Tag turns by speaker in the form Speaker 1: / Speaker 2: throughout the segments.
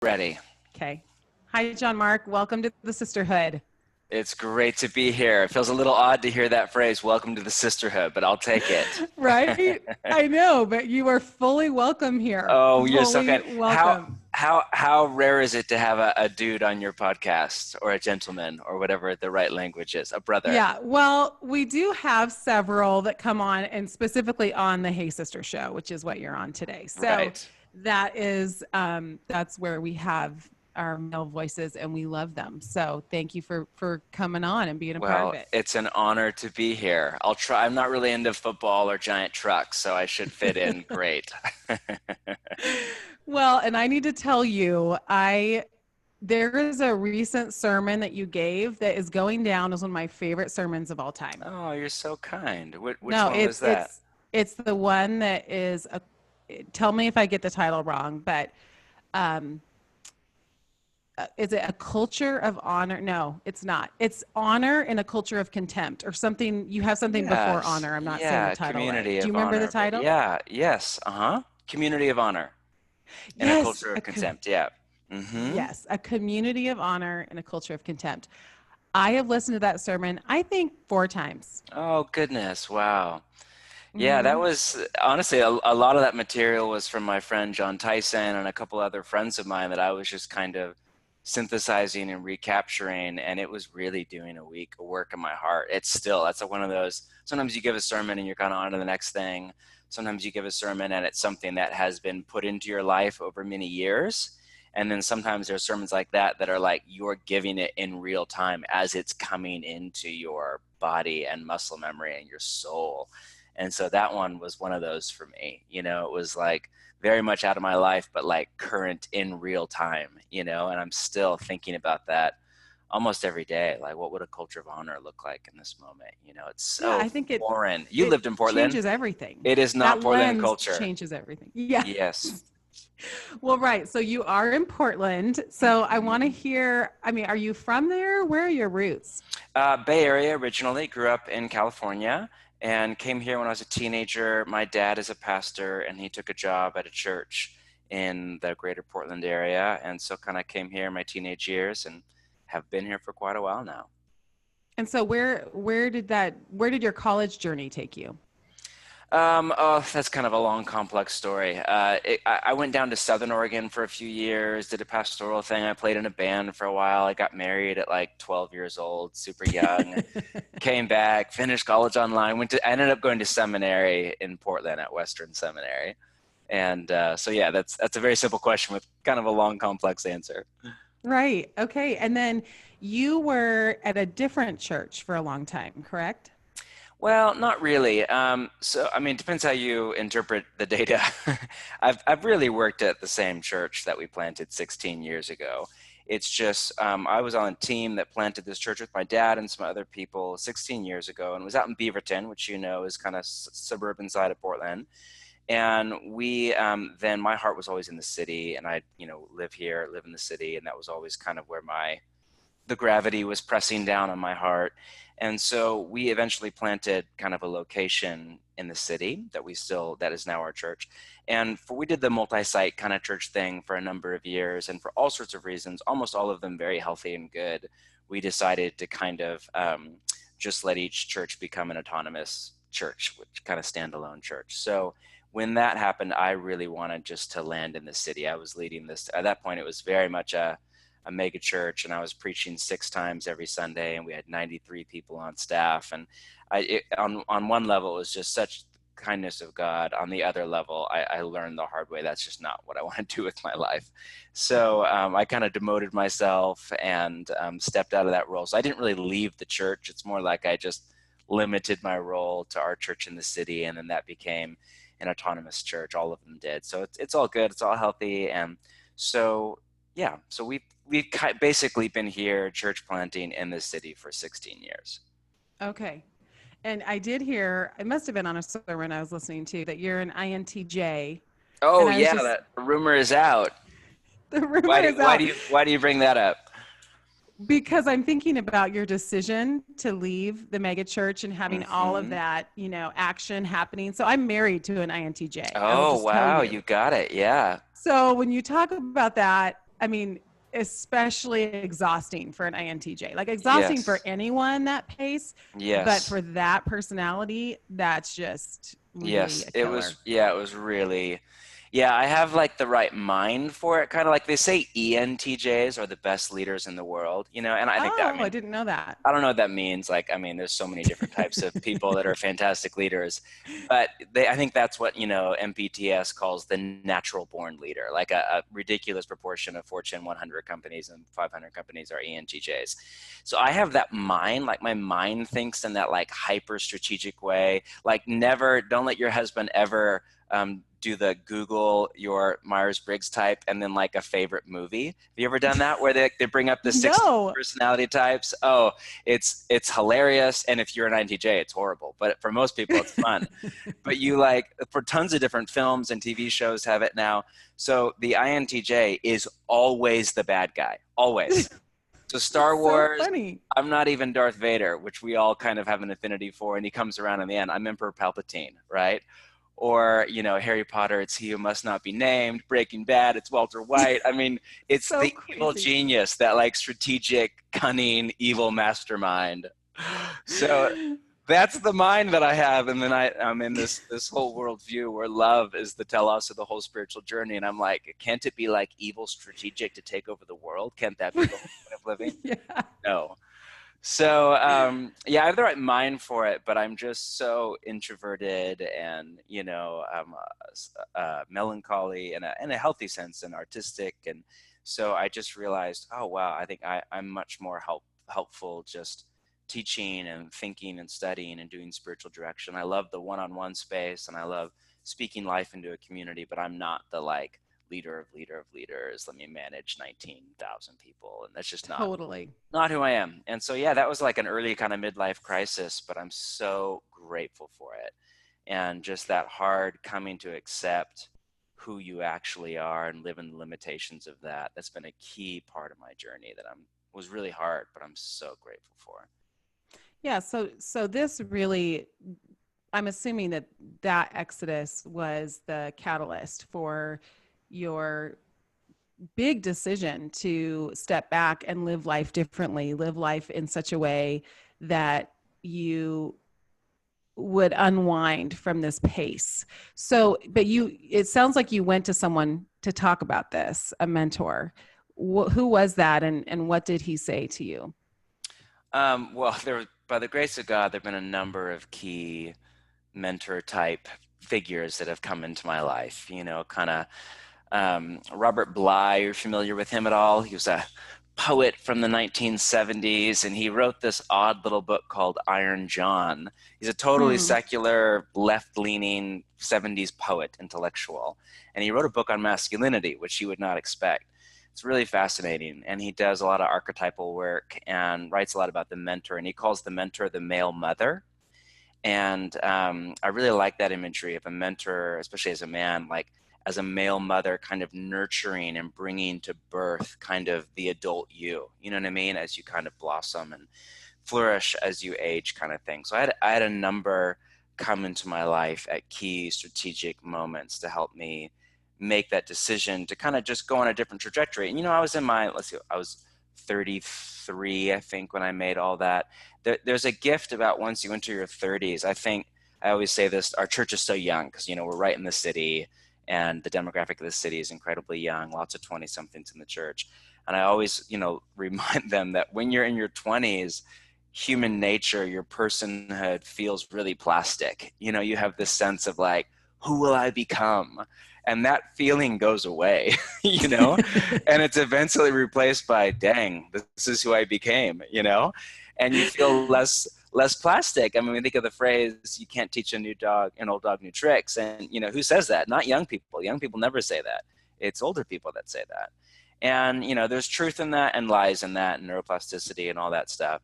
Speaker 1: Ready.
Speaker 2: Okay. Hi, John Mark. Welcome to the Sisterhood.
Speaker 1: It's great to be here. It feels a little odd to hear that phrase, welcome to the sisterhood, but I'll take it.
Speaker 2: Right? I know, but you are fully welcome here.
Speaker 1: Oh, you're so
Speaker 2: Fully
Speaker 1: kind.
Speaker 2: welcome.
Speaker 1: How rare is it to have a dude on your podcast, or a gentleman, or whatever the right language is, a brother?
Speaker 2: Yeah, well, we do have several that come on, and specifically on the Hey Sister show, which is what you're on today. So
Speaker 1: Right.
Speaker 2: that is, that's where we have our male voices, and we love them. So thank you for coming on and being a part of it.
Speaker 1: It's an honor to be here. I'll try. I'm not really into football or giant trucks, so I should fit in great.
Speaker 2: Well, and I need to tell you, there is a recent sermon that you gave that is going down as one of my favorite sermons of all time.
Speaker 1: Oh, you're so kind. Which
Speaker 2: No,
Speaker 1: one was that?
Speaker 2: it's the one that is tell me if I get the title wrong, but is it a culture of honor? No, it's not. It's honor in a culture of contempt, or something. You have something before honor. I'm not saying the title right. Do you remember the title?
Speaker 1: Yeah. Yes. Community of honor in a culture of contempt. Yeah. Mm-hmm.
Speaker 2: Yes, a community of honor in a culture of contempt. I have listened to that sermon, I think 4 times.
Speaker 1: Oh, goodness. Wow. Yeah, that was honestly a lot of that material was from my friend John Tyson and a couple other friends of mine that I was just kind of synthesizing and recapturing, and it was really doing a work in my heart. That's one of those, sometimes you give a sermon and you're kind of on to the next thing. Sometimes you give a sermon and it's something that has been put into your life over many years. And then sometimes there's sermons like that are like you're giving it in real time as it's coming into your body and muscle memory and your soul. And so that one was one of those for me. It was like very much out of my life, but like current in real time, and I'm still thinking about that almost every day. Like, what would a culture of honor look like in this moment? It's so
Speaker 2: I think
Speaker 1: foreign. You lived in Portland.
Speaker 2: Changes everything.
Speaker 1: It is not
Speaker 2: that
Speaker 1: Portland culture.
Speaker 2: Changes everything. Yeah.
Speaker 1: Yes.
Speaker 2: Well, right. So you are in Portland. So I want to hear, are you from there? Where are your roots?
Speaker 1: Bay Area originally, grew up in California and came here when I was a teenager. My dad is a pastor and he took a job at a church in the greater Portland area. And so kind of came here in my teenage years and have been here for quite a while now.
Speaker 2: And so where did your college journey take you?
Speaker 1: That's kind of a long, complex story. I went down to Southern Oregon for a few years, did a pastoral thing. I played in a band for a while. I got married at like 12 years old, super young, came back, finished college online, I ended up going to seminary in Portland at Western Seminary. And, so yeah, that's a very simple question with kind of a long, complex answer.
Speaker 2: Right. Okay. And then you were at a different church for a long time, correct?
Speaker 1: Well, not really. Depends how you interpret the data. I've really worked at the same church that we planted 16 years ago. It's just I was on a team that planted this church with my dad and some other people 16 years ago, and it was out in Beaverton, which is kind of suburban side of Portland. And we then my heart was always in the city, and I live in the city, and that was always kind of where the gravity was pressing down on my heart. And so we eventually planted kind of a location in the city that is now our church. And we did the multi-site kind of church thing for a number of years. And for all sorts of reasons, almost all of them very healthy and good, we decided to kind of just let each church become an autonomous church, which kind of standalone church. So when that happened, I really wanted just to land in the city. I was leading this. At that point, it was very much a mega church, and I was preaching 6 times every Sunday, and we had 93 people on staff. And on one level, it was just such kindness of God. On the other level, I learned the hard way that's just not what I want to do with my life. So I kind of demoted myself and stepped out of that role. So I didn't really leave the church. It's more like I just limited my role to our church in the city, and then that became an autonomous church. All of them did. So it's all good. It's all healthy. And so yeah, so we've basically been here church planting in this city for 16 years. Okay.
Speaker 2: And I did hear, it must have been on a sermon I was listening to, that you're an INTJ.
Speaker 1: Oh yeah, that rumor is out.
Speaker 2: The rumor is out.
Speaker 1: Why do you bring that up?
Speaker 2: Because I'm thinking about your decision to leave the mega church and having all of that, action happening. So I'm married to an INTJ.
Speaker 1: Oh, wow. You got it. Yeah.
Speaker 2: So when you talk about that, I mean, especially exhausting for an INTJ, like exhausting for anyone that pace.
Speaker 1: Yes.
Speaker 2: But for that personality, that's just really a killer.
Speaker 1: It was really, yeah, I have like the right mind for it. Kind of like they say ENTJs are the best leaders in the world, and I think that,
Speaker 2: I didn't know that.
Speaker 1: I don't know what that means. Like, I mean, there's so many different types of people that are fantastic leaders, but I think that's what, MPTS calls the natural born leader. Like a ridiculous proportion of Fortune 100 companies and 500 companies are ENTJs. So I have that mind, like my mind thinks in that like hyper strategic way. Like don't let your husband ever do the Google your Myers-Briggs type and then like a favorite movie. Have you ever done that where they bring up the 16 personality types? Oh, it's hilarious. And if you're an INTJ, it's horrible. But for most people, it's fun. But you like, for tons of different films and TV shows have it now. So the INTJ is always the bad guy, always. So Star Wars, I'm not even Darth Vader, which we all kind of have an affinity for. And he comes around in the end. I'm Emperor Palpatine, right? Or, Harry Potter, it's he who must not be named. Breaking Bad, it's Walter White. I mean, it's so the crazy. Evil genius, that like strategic, cunning, evil mastermind. So that's the mind that I have. And then I'm in this whole worldview where love is the telos of the whole spiritual journey. And I'm like, can't it be like evil strategic to take over the world? Can't that be the whole point of living?
Speaker 2: Yeah.
Speaker 1: No. So, I have the right mind for it, but I'm just so introverted and, melancholy in a healthy sense and artistic. And so I just realized, oh, wow, I think I'm much more helpful just teaching and thinking and studying and doing spiritual direction. I love the one-on-one space and I love speaking life into a community, but I'm not the like leader of leaders, let me manage 19,000 people. And that's just not who I am. And so, that was like an early kind of midlife crisis, but I'm so grateful for it. And just that hard coming to accept who you actually are and live in the limitations of that. That's been a key part of my journey that was really hard, but I'm so grateful for.
Speaker 2: Yeah. So this really, I'm assuming that exodus was the catalyst for your big decision to step back and live life differently, live life in such a way that you would unwind from this pace. So, but it sounds like you went to someone to talk about this, a mentor. Who was that and what did he say to you?
Speaker 1: Well, by the grace of God, there've been a number of key mentor type figures that have come into my life, kind of Robert Bly, you're familiar with him at all? He was a poet from the 1970s, and he wrote this odd little book called Iron John. He's a totally secular, left-leaning 70s poet, intellectual. And he wrote a book on masculinity, which you would not expect. It's really fascinating. And he does a lot of archetypal work and writes a lot about the mentor. And he calls the mentor the male mother. And I really like that imagery of a mentor, especially as a man, like as a male mother, kind of nurturing and bringing to birth kind of the adult you know what I mean? As you kind of blossom and flourish as you age kind of thing. So I had a number come into my life at key strategic moments to help me make that decision to kind of just go on a different trajectory. And, I was I was 33, I think, when I made all that. There's a gift about once you enter your 30s. I think I always say this, our church is so young because, we're right in the city. And the demographic of the city is incredibly young, lots of 20-somethings in the church. And I always, remind them that when you're in your 20s, human nature, your personhood feels really plastic. You have this sense of like, who will I become? And that feeling goes away, and it's eventually replaced by, dang, this is who I became, and you feel less plastic. I mean, we think of the phrase, you can't teach an old dog new tricks. And, who says that? Not young people. Young people never say that. It's older people that say that. And, there's truth in that and lies in that and neuroplasticity and all that stuff.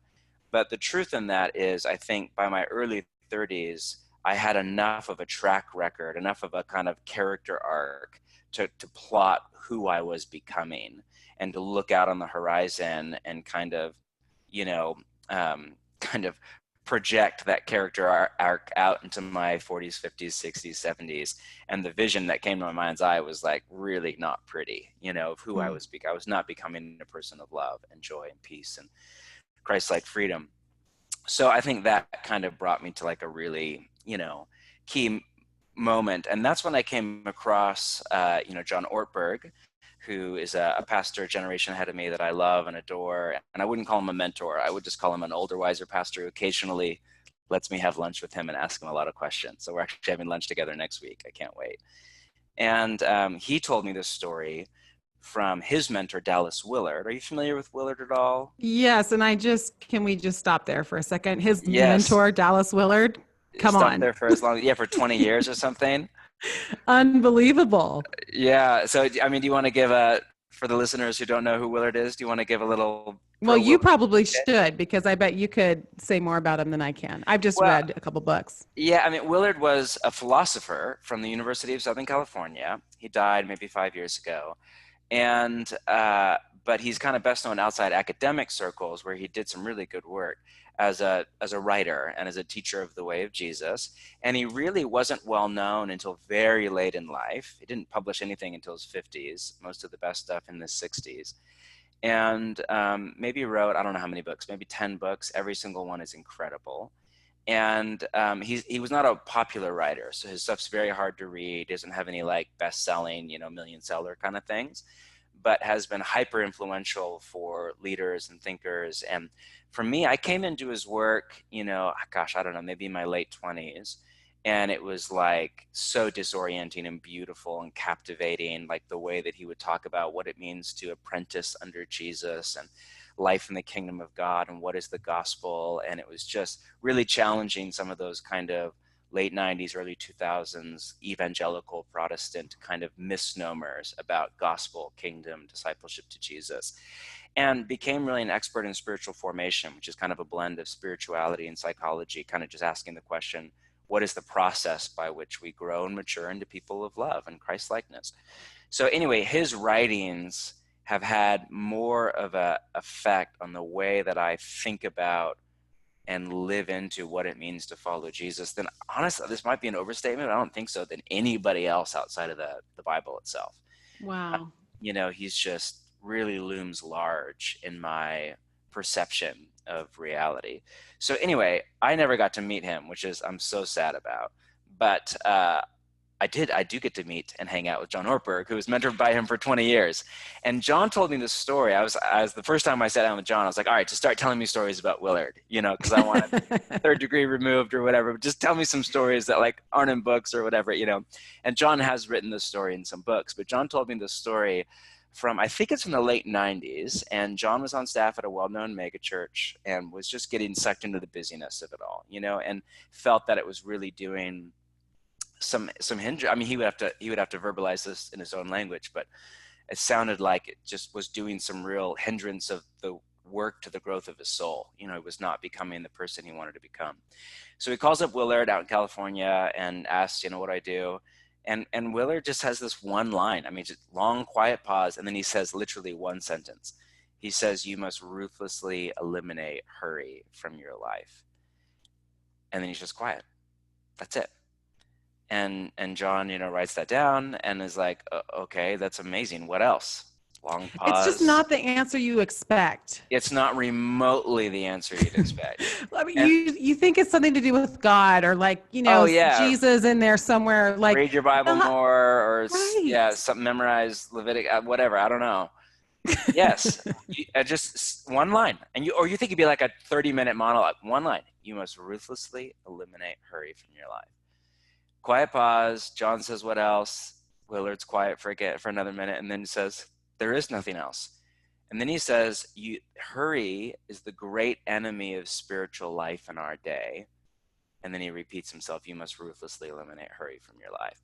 Speaker 1: But the truth in that is, I think by my early 30s, I had enough of a track record, enough of a kind of character arc to plot who I was becoming and to look out on the horizon and kind of project that character arc out into my 40s, 50s, 60s, 70s. And the vision that came to my mind's eye was like really not pretty, of who I was. I was not becoming a person of love and joy and peace and Christ-like freedom. So I think that kind of brought me to like a really, key moment. And that's when I came across, John Ortberg, who is a pastor a generation ahead of me that I love and adore. And I wouldn't call him a mentor. I would just call him an older, wiser pastor who occasionally lets me have lunch with him and ask him a lot of questions. So we're actually having lunch together next week. I can't wait. And he told me this story from his mentor, Dallas Willard. Are you familiar with Willard at all?
Speaker 2: Yes. And can we just stop there for a second? His
Speaker 1: Yes.
Speaker 2: mentor, Dallas Willard. Come
Speaker 1: Stop
Speaker 2: on.
Speaker 1: there for as long, for 20 years or something.
Speaker 2: Unbelievable.
Speaker 1: Yeah. So, do you want to give for the listeners who don't know who Willard is, do you want to give a little?
Speaker 2: Well, you probably should, because I bet you could say more about him than I can. I've just read a couple books.
Speaker 1: Yeah. Willard was a philosopher from the University of Southern California. He died maybe 5 years ago. And, but he's kind of best known outside academic circles where he did some really good work as a writer and as a teacher of the way of Jesus. And he really wasn't well known until very late in life. He didn't publish anything until his 50s, most of the best stuff in his 60s. And maybe wrote, I don't know how many books, maybe 10 books. Every single one is incredible. And he was not a popular writer, so his stuff's very hard to read. Doesn't have any like best-selling, million seller kind of things, but has been hyper influential for leaders and thinkers. And for me, I came into his work, I don't know, maybe in my late 20s, and it was like so disorienting and beautiful and captivating, like the way that he would talk about what it means to apprentice under Jesus and life in the kingdom of God and what is the gospel. And it was just really challenging some of those kind of late 90s, early 2000s evangelical Protestant kind of misnomers about gospel, kingdom, discipleship to Jesus, and became really an expert in spiritual formation, which is kind of a blend of spirituality and psychology, kind of just asking the question, what is the process by which we grow and mature into people of love and Christ-likeness? So anyway, his writings have had more of an effect on the way that I think about and live into what it means to follow Jesus than, honestly, this might be an overstatement, I don't think so, than anybody else outside of the Bible itself.
Speaker 2: Wow.
Speaker 1: He's just really looms large in my perception of reality. So anyway, I never got to meet him, which is I'm so sad about. But I do get to meet and hang out with John Ortberg, who was mentored by him for 20 years. And John told me this story. I was the first time I sat down with John, I was like, all right, just start telling me stories about Willard, because I want a third degree removed or whatever. But just tell me some stories that like aren't in books or whatever, And John has written this story in some books, but John told me this story I think it's from the late 90s. And John was on staff at a well-known mega church and was just getting sucked into the busyness of it all, and felt that it was really doing some hindrance. He would have to verbalize this in his own language, but it sounded like it just was doing some real hindrance of the work to the growth of his soul. He was not becoming the person he wanted to become. So he calls up Willard out in California and asks, what do I do? And Willard just has this one line. Just long, quiet pause. And then he says literally one sentence. He says, you must ruthlessly eliminate hurry from your life. And then he's just quiet. That's it. And John, writes that down and is like, okay, that's amazing. What else? Long pause.
Speaker 2: It's just not the answer you expect.
Speaker 1: It's not remotely the answer you'd expect.
Speaker 2: You think it's something to do with God or like, Jesus in there somewhere. Like
Speaker 1: read your Bible more or
Speaker 2: right.
Speaker 1: Memorize Leviticus, whatever. I don't know. Yes, just one line. And you think it'd be like a 30-minute monologue. One line. You must ruthlessly eliminate hurry from your life. Quiet pause. John says, what else? Willard's quiet for another minute and then says, there is nothing else. And then he says, hurry is the great enemy of spiritual life in our day. And then he repeats himself, you must ruthlessly eliminate hurry from your life.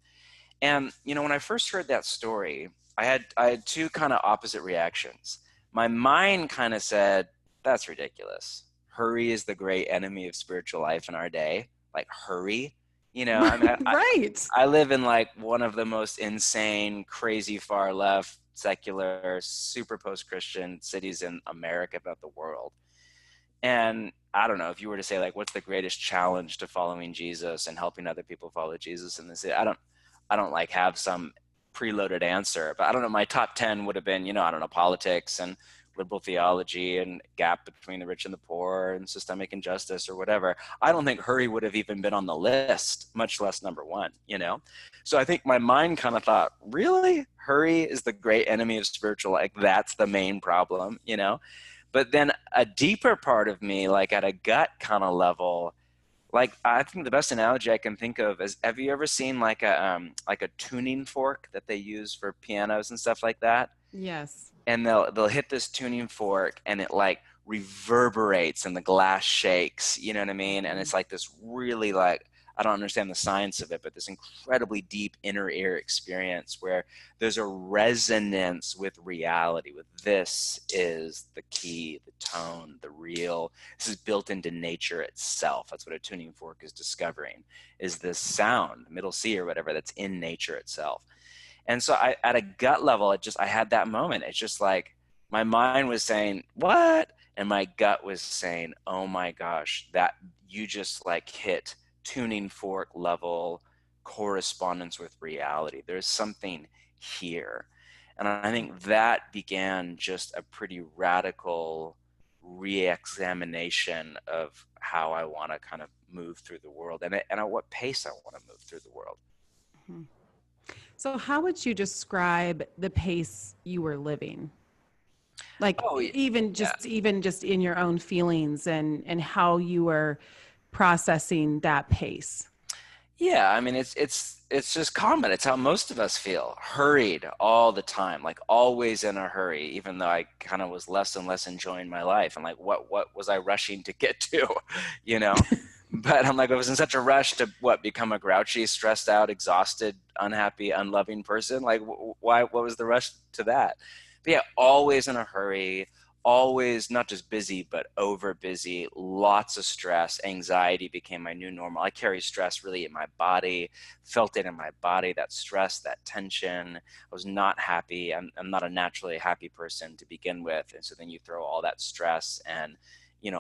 Speaker 1: And, when I first heard that story, I had two kind of opposite reactions. My mind kind of said, that's ridiculous. Hurry is the great enemy of spiritual life in our day. Like hurry.
Speaker 2: Right.
Speaker 1: I live in like one of the most insane, crazy, far left, secular, super post-Christian cities in America, about the world. And I don't know if you were to say like, what's the greatest challenge to following Jesus and helping other people follow Jesus in this? I don't like have some preloaded answer, but I don't know. My top 10 would have been, I don't know, politics and liberal theology and gap between the rich and the poor and systemic injustice or whatever. I don't think hurry would have even been on the list, much less number one, So I think my mind kind of thought, really? Hurry is the great enemy of spiritual, like that's the main problem, But then a deeper part of me, like at a gut kind of level, like I think the best analogy I can think of is, have you ever seen like a tuning fork that they use for pianos and stuff like that?
Speaker 2: Yes.
Speaker 1: And they'll hit this tuning fork and it like reverberates and the glass shakes, you know what I mean? And it's like this really like, I don't understand the science of it, but this incredibly deep inner ear experience where there's a resonance with reality, with this is the key, the tone, the real. This is built into nature itself. That's what a tuning fork is discovering, is this sound, middle C or whatever, that's in nature itself. And so at a gut level, I had that moment. It's just like my mind was saying, what? And my gut was saying, oh my gosh, that you just like hit tuning fork level correspondence with reality. There's something here. And I think that began just a pretty radical re-examination of how I want to kind of move through the world and at what pace I want to move through the world.
Speaker 2: Mm-hmm. So how would you describe the pace you were living? Like even just in your own feelings and how you were processing that pace.
Speaker 1: Yeah, I mean it's just common. It's how most of us feel. Hurried all the time, like always in a hurry, even though I kind of was less and less enjoying my life. And like what was I rushing to get to, But I'm like, I was in such a rush to become a grouchy, stressed out, exhausted, unhappy, unloving person. Like what was the rush to that? But yeah, always in a hurry, always not just busy, but over busy, lots of stress. Anxiety became my new normal. I carry stress really in my body, felt it in my body, that stress, that tension. I was not happy. I'm not a naturally happy person to begin with. And so then you throw all that stress and,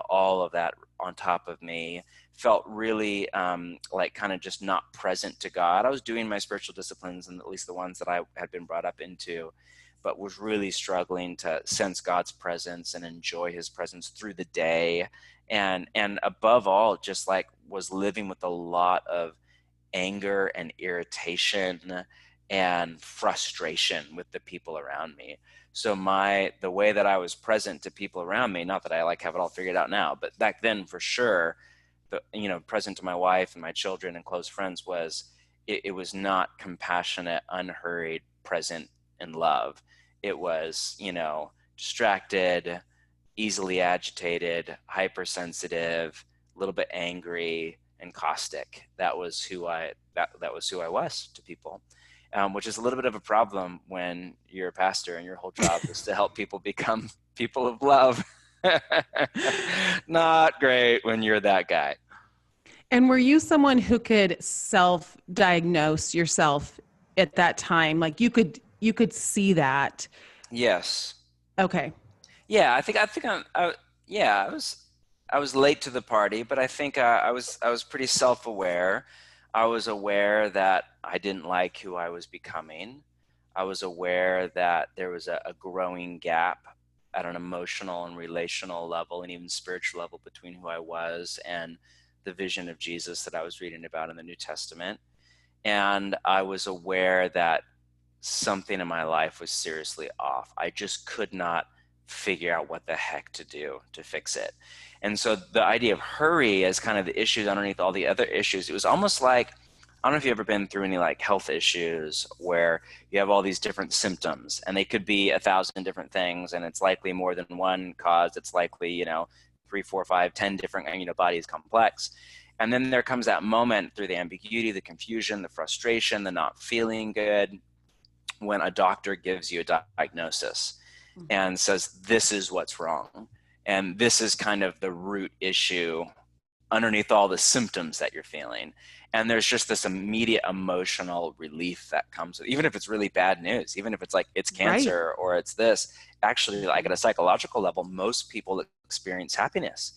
Speaker 1: all of that on top of me. Felt really like kind of just not present to God. I was doing my spiritual disciplines, and at least the ones that I had been brought up into, but was really struggling to sense God's presence and enjoy his presence through the day. And above all, just like was living with a lot of anger and irritation and frustration with the people around me. So the way that I was present to people around me, not that I like have it all figured out now, but back then for sure, present to my wife and my children and close friends it was not compassionate, unhurried, present in love. It was, distracted, easily agitated, hypersensitive, a little bit angry and caustic. That was who I was to people. Which is a little bit of a problem when you're a pastor and your whole job is to help people become people of love. Not great when you're that guy.
Speaker 2: And were you someone who could self-diagnose yourself at that time? Like you could see that?
Speaker 1: Yes.
Speaker 2: Okay.
Speaker 1: Yeah, I was late to the party, but I think I was pretty self-aware. I was aware that I didn't like who I was becoming. I was aware that there was a growing gap at an emotional and relational level and even spiritual level between who I was and the vision of Jesus that I was reading about in the New Testament. And I was aware that something in my life was seriously off. I just could not figure out what the heck to do to fix it. And so the idea of hurry as kind of the issues underneath all the other issues, it was almost like, I don't know if you've ever been through any like health issues where you have all these different symptoms and they could be 1,000 different things and it's likely more than one cause. It's likely, 3, 4, 5, 10 different, body is complex. And then there comes that moment through the ambiguity, the confusion, the frustration, the not feeling good, when a doctor gives you a diagnosis and says, this is what's wrong. And this is kind of the root issue underneath all the symptoms that you're feeling. And there's just this immediate emotional relief that comes with, even if it's really bad news, even if it's like it's cancer or it's this, actually like at a psychological level, most people experience happiness.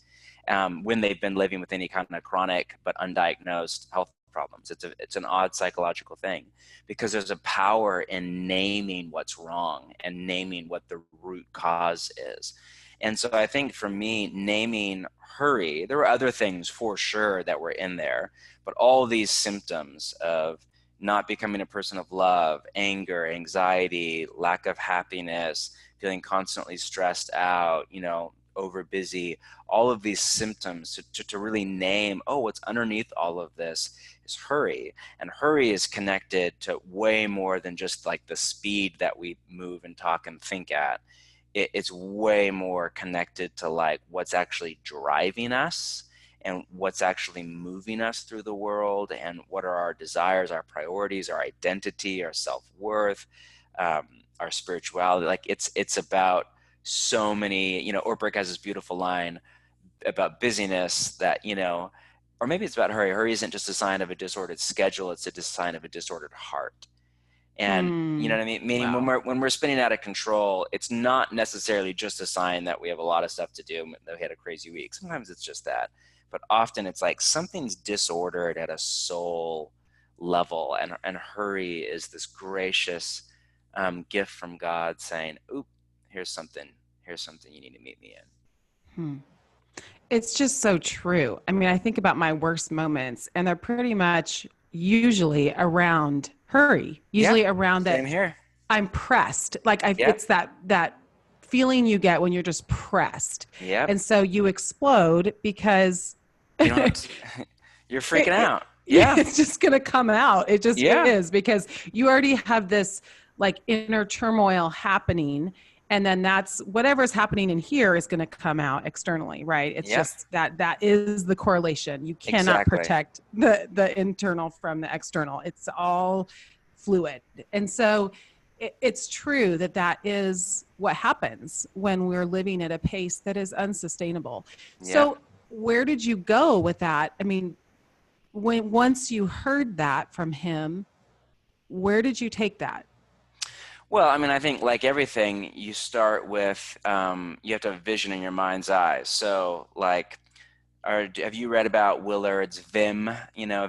Speaker 1: when they've been living with any kind of chronic but undiagnosed health problems. It's an odd psychological thing, because there's a power in naming what's wrong and naming what the root cause is. And so I think for me, naming hurry, there were other things for sure that were in there, but all these symptoms of not becoming a person of love, anger, anxiety, lack of happiness, feeling constantly stressed out, over busy, all of these symptoms to really name, what's underneath all of this is hurry. And hurry is connected to way more than just like the speed that we move and talk and think at. It's way more connected to like what's actually driving us and what's actually moving us through the world, and what are our desires, our priorities, our identity, our self-worth, our spirituality. Like it's about so many, Ortberg has this beautiful line about busyness that, or maybe it's about hurry. Hurry isn't just a sign of a disordered schedule, it's a sign of a disordered heart. And you know what I mean? Meaning
Speaker 2: Wow.
Speaker 1: when we're spinning out of control, it's not necessarily just a sign that we have a lot of stuff to do, that we had a crazy week. Sometimes it's just that. But often it's like something's disordered at a soul level. And hurry is this gracious gift from God saying, oop, here's something you need to meet me in.
Speaker 2: It's just so true. I mean, I think about my worst moments, and they're pretty much usually around hurry, usually around that.
Speaker 1: Same here.
Speaker 2: I'm pressed. Like it's that feeling you get when you're just pressed.
Speaker 1: Yep.
Speaker 2: And so you explode because
Speaker 1: you're freaking out.
Speaker 2: Yeah. It's just going to come out. It just is, because you already have this like inner turmoil happening. And then that's whatever's happening in here is going to come out externally, right? It's just that is the correlation. You cannot protect the internal from the external. It's all fluid. And so it's true that is what happens when we're living at a pace that is unsustainable. Yeah. So where did you go with that? I mean, once you heard that from him, where did you take that?
Speaker 1: Well, I mean, I think like everything, you start with, you have to have vision in your mind's eye. So like, have you read about Willard's VIM,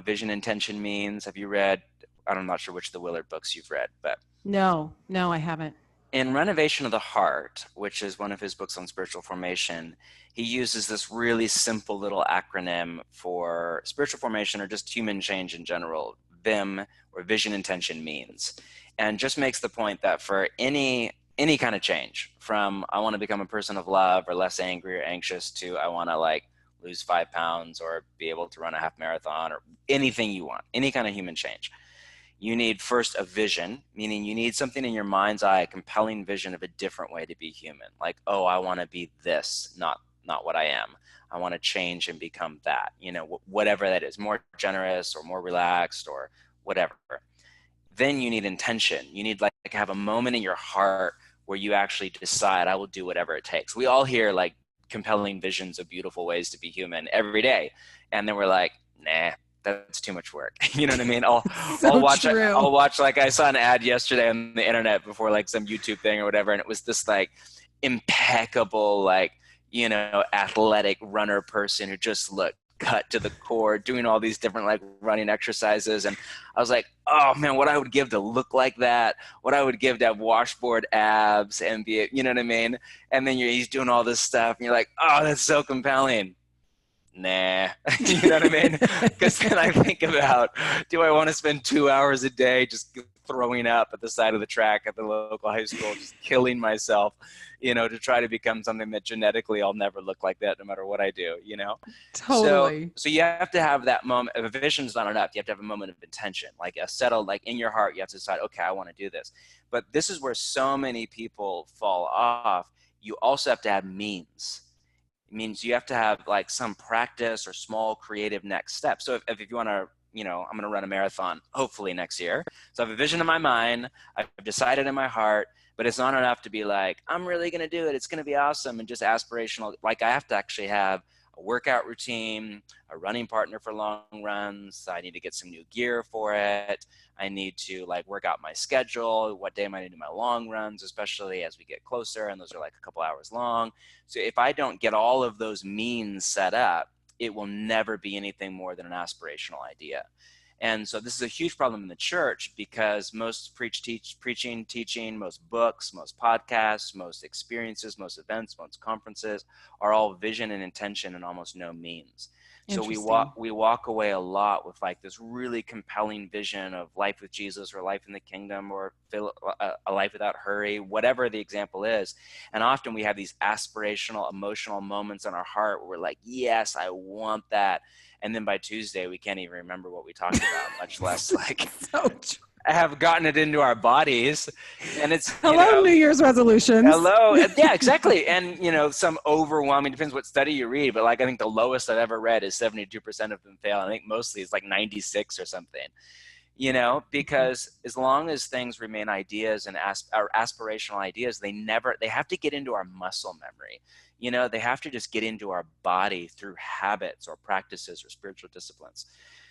Speaker 1: vision, intention, means? Have you read, I'm not sure which of the Willard books you've read, but.
Speaker 2: No, I haven't.
Speaker 1: In Renovation of the Heart, which is one of his books on spiritual formation, he uses this really simple little acronym for spiritual formation or just human change in general, VIM, or vision, intention, means. And just makes the point that for any kind of change, from I want to become a person of love or less angry or anxious to I want to like lose 5 pounds or be able to run a half marathon or anything you want, any kind of human change, you need first a vision, meaning you need something in your mind's eye, a compelling vision of a different way to be human. Like, I want to be this, not what I am. I want to change and become that, whatever that is, more generous or more relaxed or whatever. Then you need intention. You need like have a moment in your heart where you actually decide, I will do whatever it takes. We all hear like compelling visions of beautiful ways to be human every day. And then we're like, nah, that's too much work. You know what I mean? I'll watch, like I saw an ad yesterday on the internet before like some YouTube thing or whatever. And it was this like impeccable, like, athletic runner person who just looked cut to the core, doing all these different like running exercises. And I was like, oh man, what I would give to look like that, what I would give to have washboard abs and be, you know what I mean? And then he's doing all this stuff and you're like, oh, that's so compelling. Nah, you know what I mean? Because then I think about, do I want to spend 2 hours a day just throwing up at the side of the track at the local high school, just killing myself, to try to become something that genetically I'll never look like that no matter what I do,
Speaker 2: Totally.
Speaker 1: So you have to have that moment. If a vision's not enough, you have to have a moment of intention, like a settled, like in your heart, you have to decide, okay, I want to do this. But this is where so many people fall off. You also have to have means. It means you have to have like some practice or small creative next step. So if you want to, I'm going to run a marathon, hopefully next year. So I have a vision in my mind. I've decided in my heart, but it's not enough to be like, I'm really going to do it. It's going to be awesome and just aspirational. Like I have to actually have a workout routine, a running partner for long runs. I need to get some new gear for it. I need to like work out my schedule. What day am I going to do my long runs, especially as we get closer, and those are like a couple hours long. So if I don't get all of those means set up, it will never be anything more than an aspirational idea. And so this is a huge problem in the church, because most preaching, teaching, most books, most podcasts, most experiences, most events, most conferences are all vision and intention and almost no means. So we walk away a lot with like this really compelling vision of life with Jesus, or life in the kingdom, or a life without hurry, whatever the example is. And often we have these aspirational, emotional moments in our heart where we're like, yes, I want that. And then by Tuesday, we can't even remember what we talked about, much less like have gotten it into our bodies. And it's,
Speaker 2: hello, New Year's resolutions.
Speaker 1: Hello. Yeah, exactly. And, some overwhelming, depends what study you read, but like, I think the lowest I've ever read is 72% of them fail. I think mostly it's like 96 or something, because as long as things remain ideas and aspirational ideas, they have to get into our muscle memory. They have to just get into our body through habits or practices or spiritual disciplines.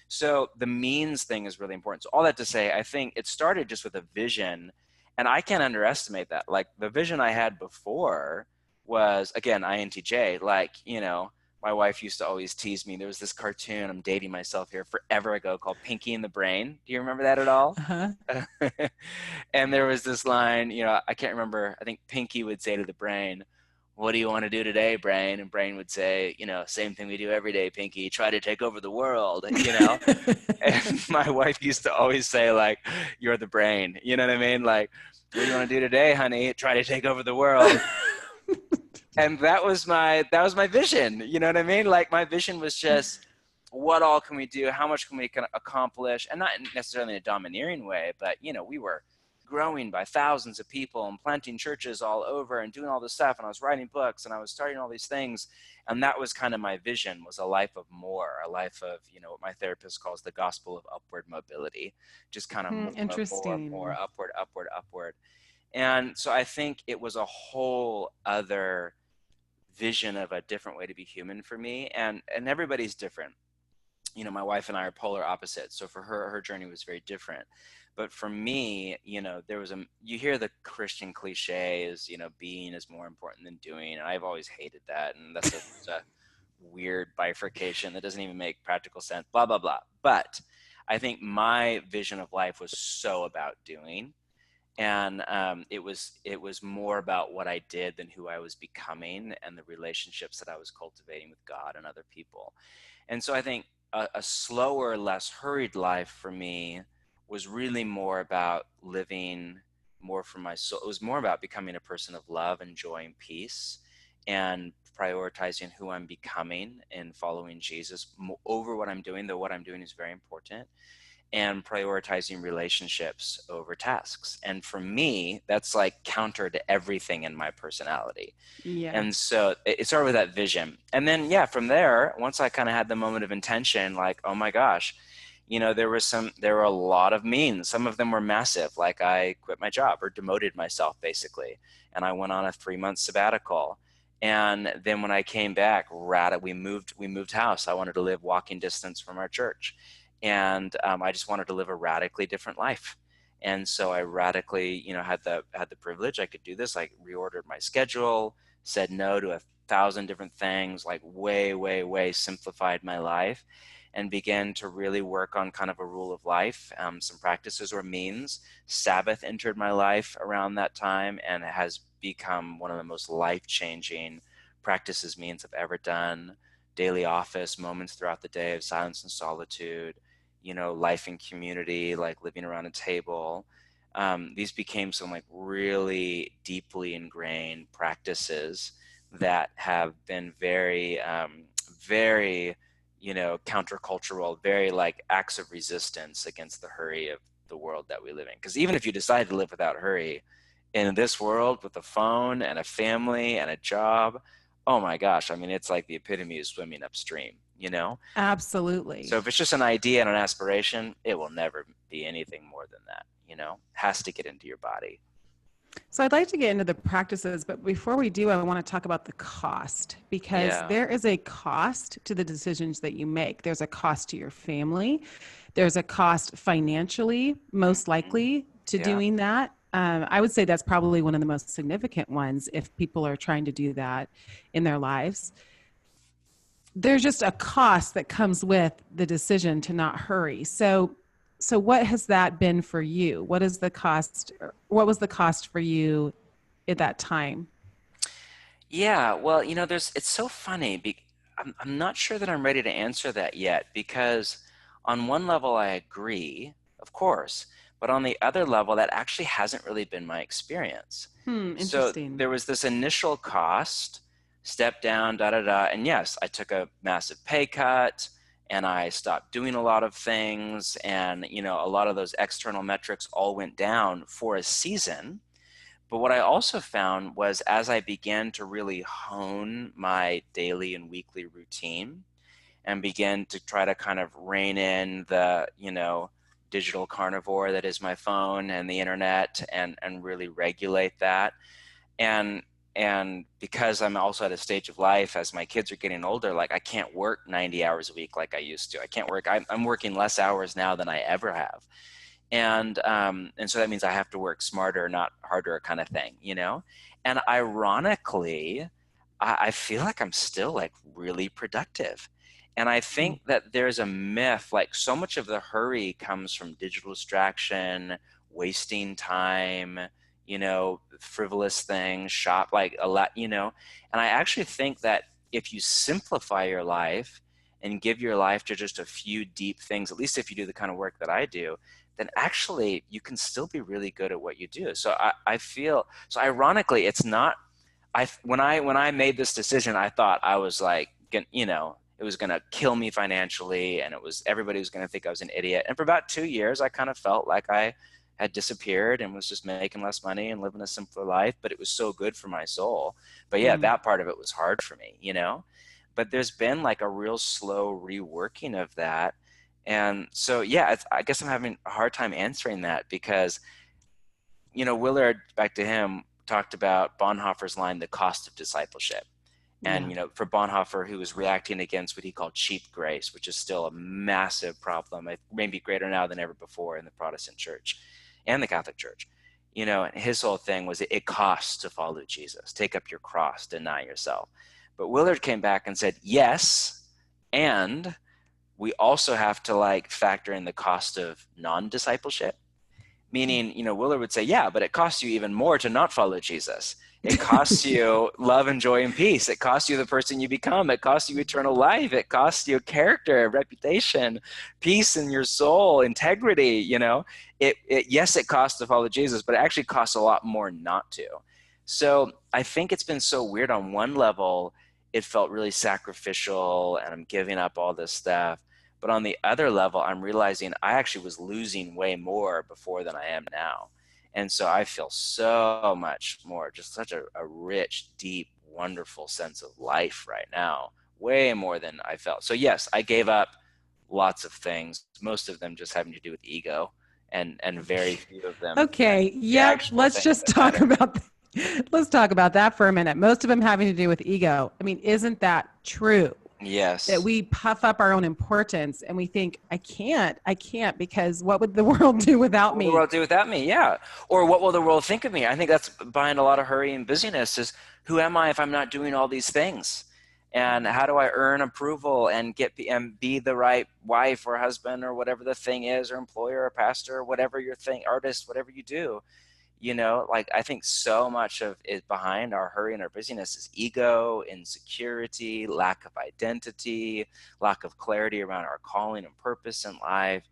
Speaker 1: So the means thing is really important. So all that to say, I think it started just with a vision, and I can't underestimate that. Like the vision I had before was, again, INTJ, like, my wife used to always tease me. There was this cartoon, I'm dating myself here, forever ago, called Pinky and the Brain. Do you remember that at all?
Speaker 2: Uh-huh.
Speaker 1: And there was this line, I can't remember. I think Pinky would say to the Brain, "What do you want to do today, Brain?" And Brain would say, "Same thing we do every day, Pinky, try to take over the world," And my wife used to always say, like, "You're the Brain." You know what I mean? Like, "What do you want to do today, honey? Try to take over the world." And that was my vision. You know what I mean? Like, my vision was just, what all can we do? How much can we accomplish? And not necessarily in a domineering way, but, we were growing by thousands of people and planting churches all over and doing all this stuff. And I was writing books and I was starting all these things. And that was kind of my vision, was a life of more, a life of, what my therapist calls the gospel of upward mobility, just kind of more upward. And so I think it was a whole other vision of a different way to be human for me. And everybody's different. My wife and I are polar opposites. So for her journey was very different. But for me, there was you hear the Christian cliches, being is more important than doing. And I've always hated that. And that's a weird bifurcation that doesn't even make practical sense, blah, blah, blah. But I think my vision of life was so about doing. And it was more about what I did than who I was becoming, and the relationships that I was cultivating with God and other people. And so I think a slower, less hurried life for me was really more about living more for my soul. It was more about becoming a person of love and joy and peace, and prioritizing who I'm becoming and following Jesus over what I'm doing, though what I'm doing is very important, and prioritizing relationships over tasks. And for me, that's like counter to everything in my personality.
Speaker 2: Yeah.
Speaker 1: And so it started with that vision. And then, from there, once I kind of had the moment of intention, like, oh my gosh, there were a lot of means. Some of them were massive. Like, I quit my job or demoted myself basically. And I went on a 3-month sabbatical. And then when I came back, we moved house. I wanted to live walking distance from our church. And I just wanted to live a radically different life. And so I radically, had the privilege. I could do this. I reordered my schedule, said no to 1,000 different things, like way simplified my life, and began to really work on kind of a rule of life, some practices or means. Sabbath entered my life around that time, and it has become one of the most life-changing practices, means I've ever done. Daily office, moments throughout the day of silence and solitude, life in community, like living around a table. These became some like really deeply ingrained practices that have been very, very, countercultural, very like acts of resistance against the hurry of the world that we live in. Because even if you decide to live without hurry in this world with a phone and a family and a job, oh my gosh, I mean, it's like the epitome of swimming upstream,
Speaker 2: Absolutely.
Speaker 1: So if it's just an idea and an aspiration, it will never be anything more than that, has to get into your body.
Speaker 2: So I'd like to get into the practices, but before we do, I want to talk about the cost, because
Speaker 1: Yeah.
Speaker 2: there is a cost to the decisions that you make. There's a cost to your family. There's a cost financially, most
Speaker 1: Mhm.
Speaker 2: likely, to
Speaker 1: Yeah.
Speaker 2: doing that. I would say that's probably one of the most significant ones if people are trying to do that in their lives. There's just a cost that comes with the decision to not hurry. So what has that been for you? What is the cost? What was the cost for you at that time?
Speaker 1: Yeah, well, it's so funny. I'm not sure that I'm ready to answer that yet because, on one level, I agree, of course, but on the other level, that actually hasn't really been my experience. So
Speaker 2: Interesting.
Speaker 1: there was this initial cost, step down, da da da, and yes, I took a massive pay cut and I stopped doing a lot of things, and a lot of those external metrics all went down for a season. But what I also found was, as I began to really hone my daily and weekly routine and began to try to kind of rein in the, digital carnivore that is my phone and the internet, and really regulate that. And and because I'm also at a stage of life as my kids are getting older, like I can't work 90 hours a week like I used to. I can't work. I'm working less hours now than I ever have, and so that means I have to work smarter, not harder, kind of thing. And ironically, I feel like I'm still like really productive. And I
Speaker 2: Mm.
Speaker 1: think that there's a myth, like so much of the hurry comes from digital distraction, wasting time, frivolous things, shop, like a lot. And I actually think that if you simplify your life and give your life to just a few deep things, at least if you do the kind of work that I do, then actually you can still be really good at what you do. So I feel, so ironically, it's not, when I made this decision, I thought I was like, it was going to kill me financially, and everybody was going to think I was an idiot. And for about 2 years, I kind of felt like I had disappeared and was just making less money and living a simpler life, but it was so good for my soul. But yeah,
Speaker 2: Mm.
Speaker 1: that part of it was hard for me. But there's been like a real slow reworking of that. And so, yeah, I guess I'm having a hard time answering that because, Willard, back to him, talked about Bonhoeffer's line, the cost of discipleship. And,
Speaker 2: Yeah.
Speaker 1: for Bonhoeffer, who was reacting against what he called cheap grace, which is still a massive problem, maybe greater now than ever before in the Protestant church and the Catholic church. And his whole thing was it costs to follow Jesus. Take up your cross, deny yourself. But Willard came back and said, yes, and we also have to like factor in the cost of non-discipleship. Meaning, Willard would say, yeah, but it costs you even more to not follow Jesus. It costs you love and joy and peace. It costs you the person you become. It costs you eternal life. It costs you character, reputation, peace in your soul, integrity. Yes, it costs to follow Jesus, but it actually costs a lot more not to. So I think it's been so weird. On one level, it felt really sacrificial and I'm giving up all this stuff. But on the other level, I'm realizing I actually was losing way more before than I am now. And so I feel so much more, just such a rich, deep, wonderful sense of life right now, way more than I felt. So yes, I gave up lots of things, most of them just having to do with ego, and very few of them
Speaker 2: Okay.
Speaker 1: the
Speaker 2: Yep.
Speaker 1: actual
Speaker 2: Let's
Speaker 1: things
Speaker 2: just
Speaker 1: that
Speaker 2: talk
Speaker 1: matter.
Speaker 2: about let's talk about that for a minute. Most of them having to do with ego. I mean, isn't that true? That
Speaker 1: Yes.
Speaker 2: we puff up our own importance and we think, I can't because what would the world do without
Speaker 1: What will the
Speaker 2: me?
Speaker 1: world do without me? Yeah. Or what will the world think of me? I think that's behind a lot of hurry and busyness is, who am I if I'm not doing all these things? And how do I earn approval and be the right wife or husband or whatever the thing is, or employer or pastor, or whatever your thing, artist, whatever you do. Like I think so much of it behind our hurry and our busyness is ego, insecurity, lack of identity, lack of clarity around our calling and purpose in life.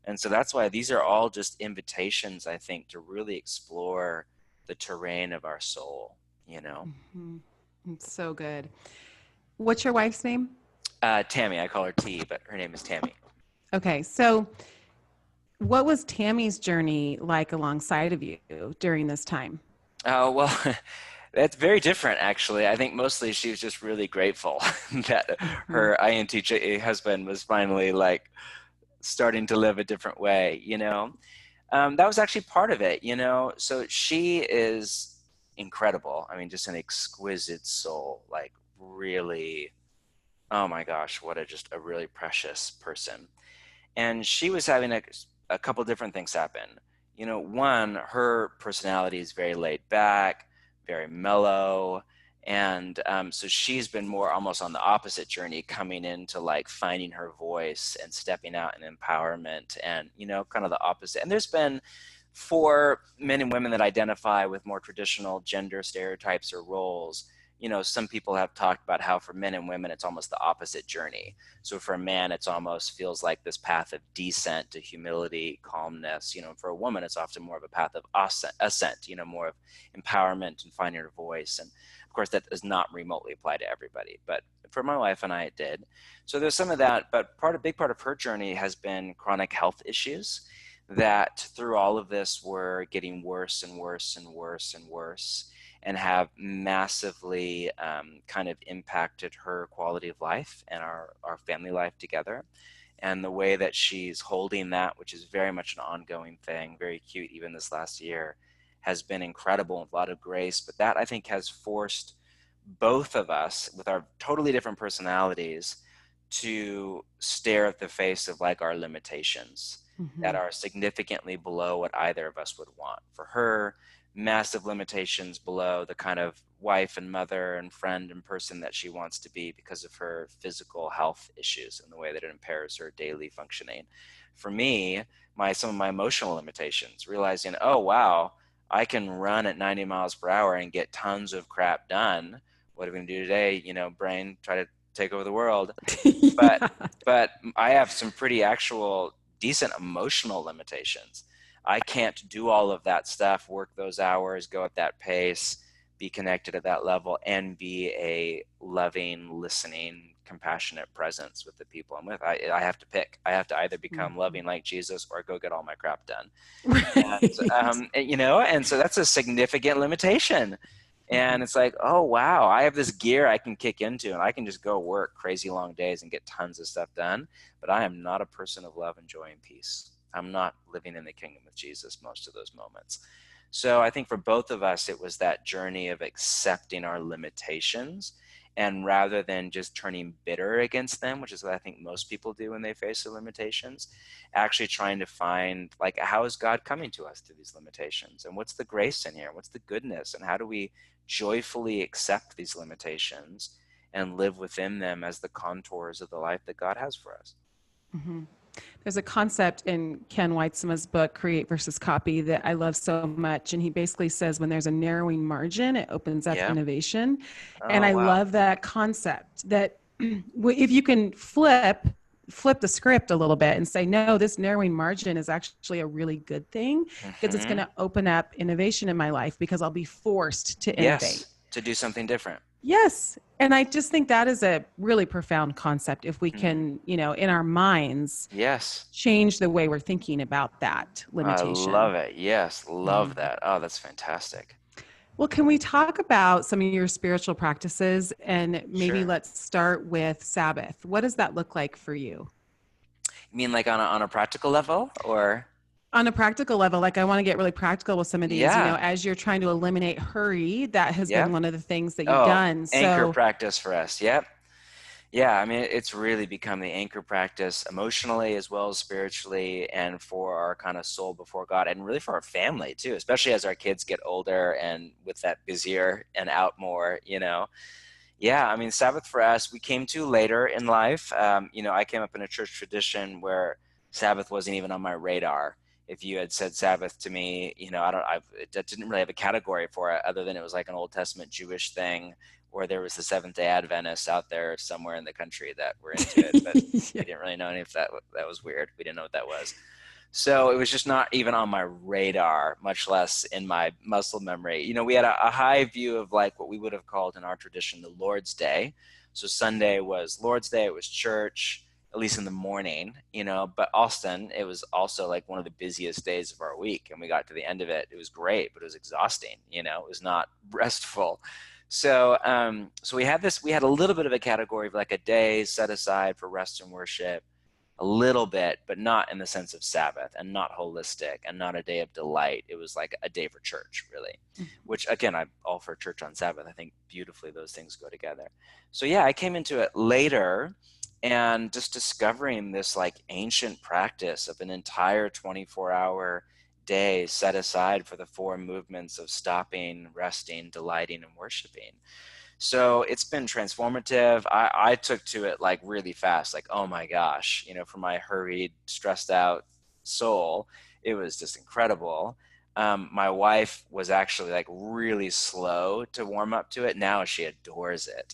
Speaker 1: And so that's why these are all just invitations, I think, to really explore the terrain of our soul.
Speaker 2: Mhm. It's so good. What's your wife's name?
Speaker 1: Tammy, I call her T, but her name is Tammy.
Speaker 2: Okay. So, what was Tammy's journey like alongside of you during this time?
Speaker 1: Oh, well, that's very different, actually. I think mostly she was just really grateful that
Speaker 2: Mhm.
Speaker 1: her INTJ husband was finally like starting to live a different way. that was actually part of it, you know. So she is incredible. I mean, just an exquisite soul, like really, oh my gosh, what just a really precious person. And she was having a couple different things happen. You know, one, her personality is very laid back, very mellow. And so she's been more almost on the opposite journey, coming into like finding her voice and stepping out in empowerment and, you know, kind of the opposite. And there's been for men and women that identify with more traditional gender stereotypes or roles, you know, some people have talked about how for men and women, it's almost the opposite journey. So for a man, it's almost feels like this path of descent to humility, calmness. You know, for a woman, it's often more of a path of ascent, you know, more of empowerment and finding her voice. And of course, that does not remotely apply to everybody, but for my wife and I, it did. So there's some of that, but a big part of her journey has been chronic health issues that through all of this were getting worse and worse and worse and worse, and have massively kind of impacted her quality of life and our family life together. And the way that she's holding that, which is very much an ongoing thing, very cute even this last year, has been incredible with a lot of grace. But that, I think, has forced both of us with our totally different personalities to stare at the face of like our limitations that are significantly below what either of us would want. For her, massive limitations below the kind of wife and mother and friend and person that she wants to be because of her physical health issues and the way that it impairs her daily functioning. For me, some of my emotional limitations, realizing, oh wow, I can run at 90 miles per hour and get tons of crap done. What are we gonna do today? You know, brain, try to take over the world.
Speaker 2: Yeah.
Speaker 1: But I have some pretty actual decent emotional limitations. I can't do all of that stuff, work those hours, go at that pace, be connected at that level, and be a loving, listening, compassionate presence with the people I'm with. I have to pick. I have to either become loving like Jesus or go get all my crap done.
Speaker 2: Right.
Speaker 1: And, you know, and so that's a significant limitation. And it's like, oh, wow, I have this gear I can kick into and I can just go work crazy long days and get tons of stuff done. But I am not a person of love and joy and peace. I'm not living in the kingdom with Jesus most of those moments. So I think for both of us, it was that journey of accepting our limitations. And rather than just turning bitter against them, which is what I think most people do when they face the limitations, actually trying to find, like, how is God coming to us through these limitations? And what's the grace in here? What's the goodness? And how do we joyfully accept these limitations and live within them as the contours of the life that God has for us?
Speaker 2: Mm-hmm. There's a concept in Ken Weitzman's book, Create versus Copy, that I love so much. And he basically says when there's a narrowing margin, it opens up innovation. And
Speaker 1: Oh,
Speaker 2: I
Speaker 1: wow.
Speaker 2: love that concept that if you can flip the script a little bit and say, no, this narrowing margin is actually a really good thing because it's going to open up innovation in my life because I'll be forced to innovate.
Speaker 1: Yes, to do something different.
Speaker 2: Yes. And I just think that is a really profound concept if we can, you know, in our minds, change the way we're thinking about that limitation.
Speaker 1: I love it. Yes, love that. Oh, that's fantastic.
Speaker 2: Well, can we talk about some of your spiritual practices and maybe let's start with Sabbath. What does that look like for you?
Speaker 1: You mean like on a practical level or?
Speaker 2: On a practical level, like I want to get really practical with some of these, you know, as you're trying to eliminate hurry, that has been one of the things that you've done.
Speaker 1: Anchor practice for us. Yep. Yeah, I mean, it's really become the anchor practice emotionally as well as spiritually and for our kind of soul before God and really for our family too, especially as our kids get older and with that busier and out more, you know. Yeah, I mean, Sabbath for us, we came to later in life. You know, I came up in a church tradition where Sabbath wasn't even on my radar. If you had said Sabbath to me, you know, I didn't really have a category for it other than it was like an Old Testament Jewish thing, or there was the Seventh-day Adventists out there somewhere in the country that were into it, but we didn't really know any if that was weird. We didn't know what that was. So it was just not even on my radar, much less in my muscle memory. You know, we had a high view of like what we would have called in our tradition the Lord's Day. So Sunday was Lord's Day, it was church, at least in the morning, you know, but Austin, it was also like one of the busiest days of our week. And we got to the end of it. It was great, but it was exhausting, you know, it was not restful. So, so we had a little bit of a category of like a day set aside for rest and worship. a little bit, but not in the sense of Sabbath, and not holistic, and not a day of delight. It was like a day for church, really, which again, I'm all for church on Sabbath. I think beautifully those things go together. So yeah, I came into it later, and just discovering this like ancient practice of an entire 24-hour day set aside for the four movements of stopping, resting, delighting, and worshiping. So it's been transformative. I took to it like really fast, like, oh my gosh, for my hurried, stressed out soul, it was just incredible. My wife was actually like really slow to warm up to it. Now she adores it,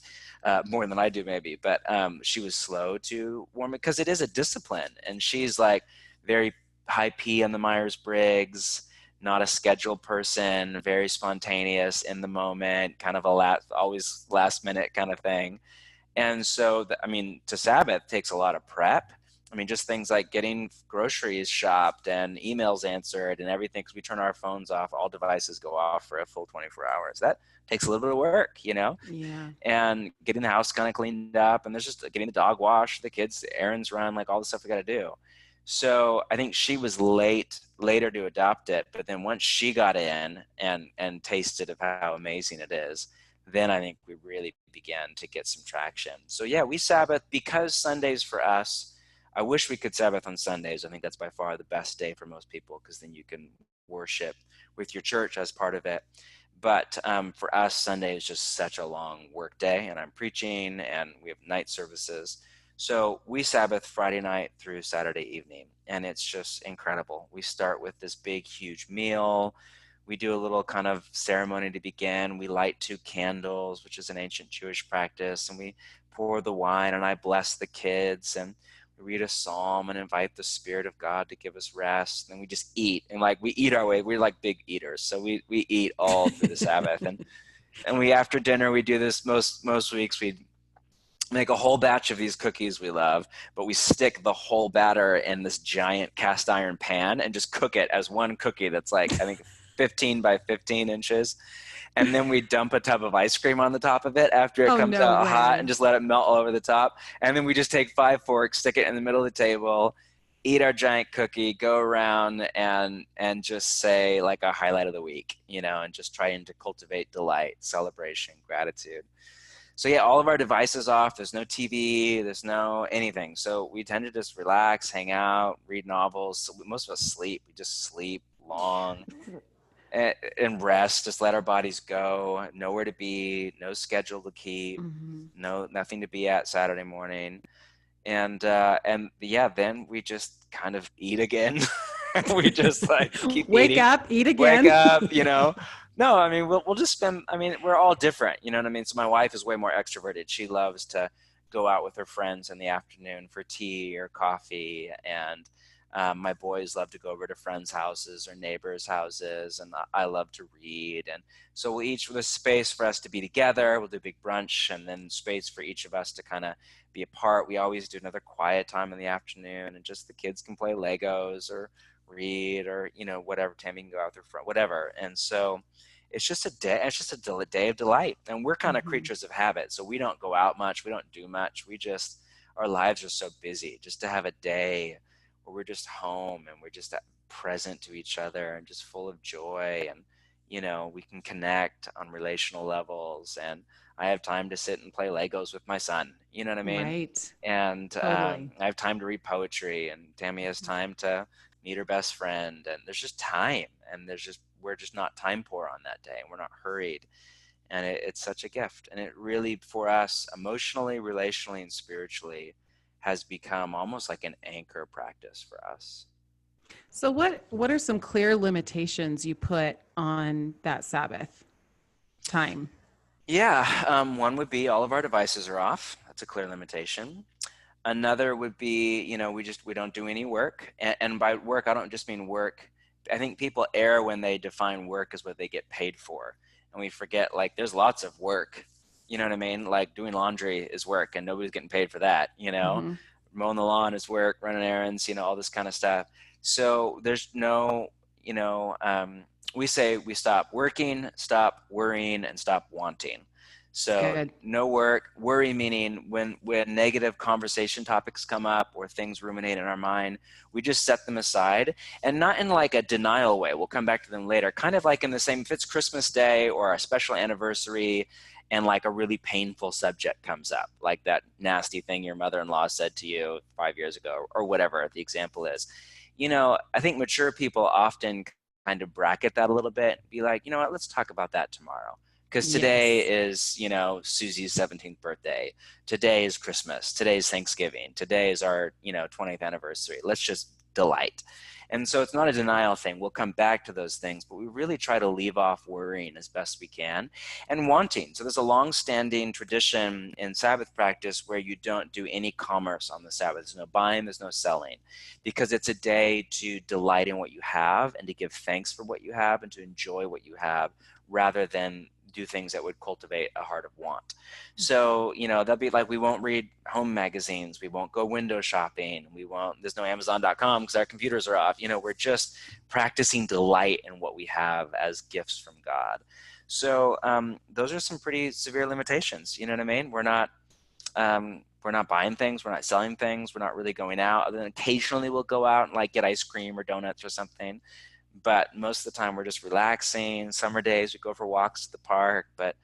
Speaker 1: more than I do maybe, but she was slow to warm it because it is a discipline, and she's like very high P on the Myers-Briggs, not a scheduled person, very spontaneous in the moment, kind of always last minute kind of thing. And so, to Sabbath takes a lot of prep. Just things like getting groceries shopped and emails answered and everything, because we turn our phones off, all devices go off for a full 24 hours. That takes a little bit of work.
Speaker 2: Yeah.
Speaker 1: And getting the house kind of cleaned up, and there's just getting the dog washed, the kids, errands run, like all the stuff we got to do. So I think she was later to adopt it, but then once she got in and tasted of how amazing it is, then I think we really began to get some traction. So yeah, we Sabbath because Sundays for us, I wish we could Sabbath on Sundays. I think that's by far the best day for most people, because then you can worship with your church as part of it. But for us, Sunday is just such a long work day, and I'm preaching, and we have night services. So we Sabbath Friday night through Saturday evening, and it's just incredible. We start with this big, huge meal. We do a little kind of ceremony to begin. We light 2 candles, which is an ancient Jewish practice, and we pour the wine, and I bless the kids, and we read a psalm and invite the Spirit of God to give us rest. And we just eat, and like we eat our way. We're like big eaters, so we eat all through the Sabbath, and we after dinner we do this most weeks. We make a whole batch of these cookies we love, but we stick the whole batter in this giant cast iron pan and just cook it as one cookie that's like, I think 15 by 15 inches. And then we dump a tub of ice cream on the top of it after it comes
Speaker 2: no
Speaker 1: out hot,
Speaker 2: way.
Speaker 1: and just let it melt all over the top. And then we just take 5 forks, stick it in the middle of the table, eat our giant cookie, go around and just say like a highlight of the week, and just trying to cultivate delight, celebration, gratitude. So yeah, all of our devices off. There's no TV. There's no anything. So we tend to just relax, hang out, read novels. So most of us sleep. We just sleep long and rest. Just let our bodies go. Nowhere to be. No schedule to keep. Nothing to be at Saturday morning. And yeah, then we just kind of eat again. We just like keep
Speaker 2: Wake
Speaker 1: eating.
Speaker 2: up, eat again.
Speaker 1: Wake up. No, we'll just spend, we're all different, you know what I mean? So my wife is way more extroverted. She loves to go out with her friends in the afternoon for tea or coffee. And my boys love to go over to friends' houses or neighbors' houses. And I love to read. And so there's space for us to be together. We'll do a big brunch, and then space for each of us to kind of be apart. We always do another quiet time in the afternoon, and just the kids can play Legos or read, or whatever. Tammy can go out with her friend, whatever. And so it's just a day. It's just a day of delight. And we're kind of creatures of habit, so we don't go out much. We don't do much. Our lives are so busy. Just to have a day where we're just home and we're just present to each other and just full of joy, and we can connect on relational levels. And I have time to sit and play Legos with my son. You know what I mean?
Speaker 2: Right.
Speaker 1: And
Speaker 2: Totally.
Speaker 1: I have time to read poetry, and Tammy has time to meet her best friend. And there's just time, and we're just not time poor on that day, and we're not hurried. And it's such a gift. And it really, for us, emotionally, relationally, and spiritually, has become almost like an anchor practice for us.
Speaker 2: So what are some clear limitations you put on that Sabbath time?
Speaker 1: Yeah, one would be all of our devices are off. That's a clear limitation. Another would be, we don't do any work. And by work, I don't just mean work. I think people err when they define work as what they get paid for. And we forget, like, there's lots of work. You know what I mean? Like doing laundry is work, and nobody's getting paid for that, Mowing the lawn is work, running errands, all this kind of stuff. So there's no, we say we stop working, stop worrying, and stop wanting. So
Speaker 2: Good.
Speaker 1: no work. Worry meaning when negative conversation topics come up or things ruminate in our mind, we just set them aside, and not in like a denial way. We'll come back to them later. Kind of like in the same, if it's Christmas Day or a special anniversary and like a really painful subject comes up, like that nasty thing your mother-in-law said to you 5 years ago or whatever the example is. I think mature people often kind of bracket that a little bit, be like, you know what, let's talk about that tomorrow. Because today
Speaker 2: Yes.
Speaker 1: is, Susie's 17th birthday. Today is Christmas. Today is Thanksgiving. Today is our, 20th anniversary. Let's just delight. And so it's not a denial thing. We'll come back to those things, but we really try to leave off worrying as best we can and wanting. So there's a long-standing tradition in Sabbath practice where you don't do any commerce on the Sabbath. There's no buying, there's no selling, because it's a day to delight in what you have and to give thanks for what you have and to enjoy what you have rather than do things that would cultivate a heart of want. So, that'd be like, we won't read home magazines. We won't go window shopping. There's no Amazon.com because our computers are off. We're just practicing delight in what we have as gifts from God. So those are some pretty severe limitations. You know what I mean? We're not buying things. We're not selling things. We're not really going out. Other than occasionally we'll go out and like get ice cream or donuts or something. But most of the time we're just relaxing. Summer days, we go for walks at the park, but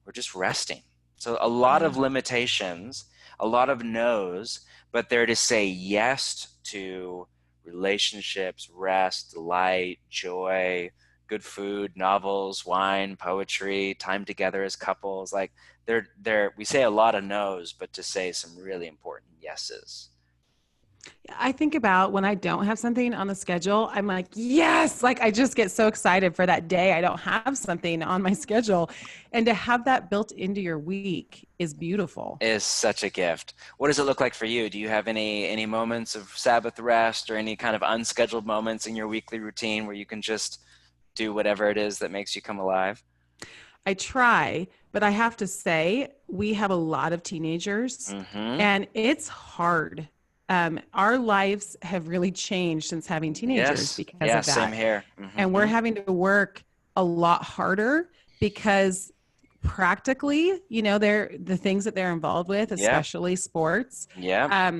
Speaker 1: we're just resting. So a lot of limitations, a lot of no's, but they're to say yes to relationships, rest, delight, joy, good food, novels, wine, poetry, time together as couples. Like we say a lot of no's, but to say some really important yeses.
Speaker 2: I think about when I don't have something on the schedule, I'm like, yes, like I just get so excited for that day. I don't have something on my schedule. And to have that built into your week is beautiful.
Speaker 1: Is such a gift. What does it look like for you? Do you have any moments of Sabbath rest or any kind of unscheduled moments in your weekly routine where you can just do whatever it is that makes you come alive?
Speaker 2: I try, but I have to say, we have a lot of teenagers and it's hard. Our lives have really changed since having teenagers
Speaker 1: Yes.
Speaker 2: because
Speaker 1: Yeah,
Speaker 2: of
Speaker 1: same
Speaker 2: that.
Speaker 1: here.
Speaker 2: And we're having to work a lot harder because practically, they're the things that they're involved with,
Speaker 1: Yeah.
Speaker 2: especially sports.
Speaker 1: Yeah.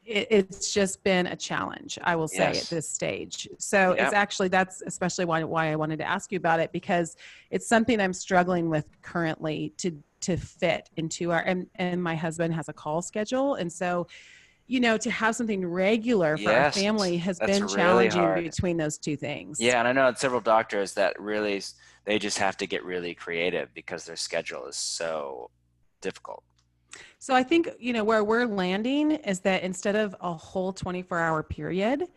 Speaker 2: It's just been a challenge, I will say, at
Speaker 1: Yes.
Speaker 2: this stage. So
Speaker 1: Yeah.
Speaker 2: that's especially why I wanted to ask you about it, because it's something I'm struggling with currently to fit into and my husband has a call schedule. And so, to have something regular for our
Speaker 1: Yes.
Speaker 2: family has
Speaker 1: That's
Speaker 2: been
Speaker 1: really
Speaker 2: challenging
Speaker 1: hard.
Speaker 2: between those two things.
Speaker 1: Yeah, and I know several doctors that really, they just have to get really creative because their schedule is so difficult.
Speaker 2: So I think, where we're landing is that instead of a whole 24-hour period,